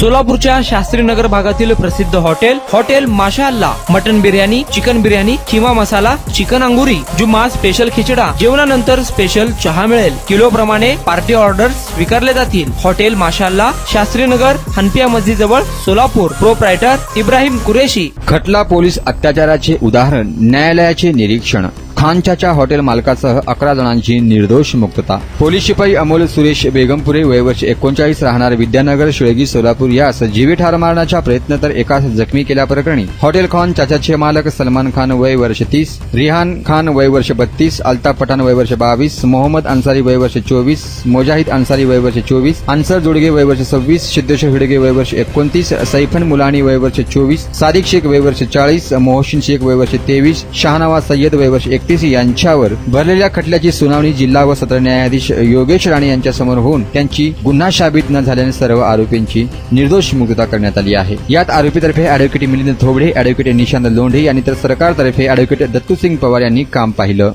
सोलापूरच्या शास्त्रीनगर भागातील प्रसिद्ध hotel Mashaallah mutton biryani, chicken biryani, keema masala, chicken अंगुरी, जुम्मा स्पेशल खिचडा, जेवणानंतर स्पेशल चहा मिळेल. किलो प्रमाणे पार्टी ऑर्डर्स स्वीकारले जातील. हॉटेल माशाअल्ला, शास्त्रीनगर, हनपिया मस्जिद जवळ, सोलापूर. प्रोप्रायटर इब्राहिम कुरेशी. खटला पोलीस अत्याचाराचे उदाहरण, न्यायालयाचे निरीक्षण. खानच्या हॉटेल मालकासह 11 जणांची निर्दोष मुक्तता. पोलीस शिपाई अमोल सुरेश बेगमपुरे, वय वर्ष 39, राहणार विद्यानगर, शिळगी, सोलापूर यास जीवे ठार मारण्याचा प्रयत्न तर एकास जखमी केल्याप्रकरणी हॉटेल खान चाचाचे मालक सलमान खान, वय वर्ष 30, रिहान खान, वय वर्ष 32, अल्ताफ पठाण, वय वर्ष 22, मोहम्मद अन्सारी, वय वर्ष 24, मोजाहिद अन्सारी, वय वर्ष 24, अन्सर जोडगे, वय वर्ष 26, सिद्धेश्वर हिडगे, वय वर्ष 29, सैफन मुलानी, वय वर्ष 24, सादिक शेख, वय वर्ष 40, मोहसिन शेख, वय वर्ष 23, शाहनवाज सय्यद, वय वर्ष 31 यांच्यावर भरलेल्या खटल्याची सुनावणी जिल्हा व सत्र न्यायाधीश योगेश राणे यांच्या समोर होऊन त्यांची गुन्हा साबित न झाल्याने सर्व आरोपींची निर्दोष मुक्तता करण्यात आली आहे. यात आरोपीतर्फे अॅडव्होकेट मिलिंद थोबडे, अॅडव्होकेट निशांत लोंढे यांनी तर सरकारतर्फे अॅडव्होकेट दत्तूसिंग पवार यांनी काम पाहिलं.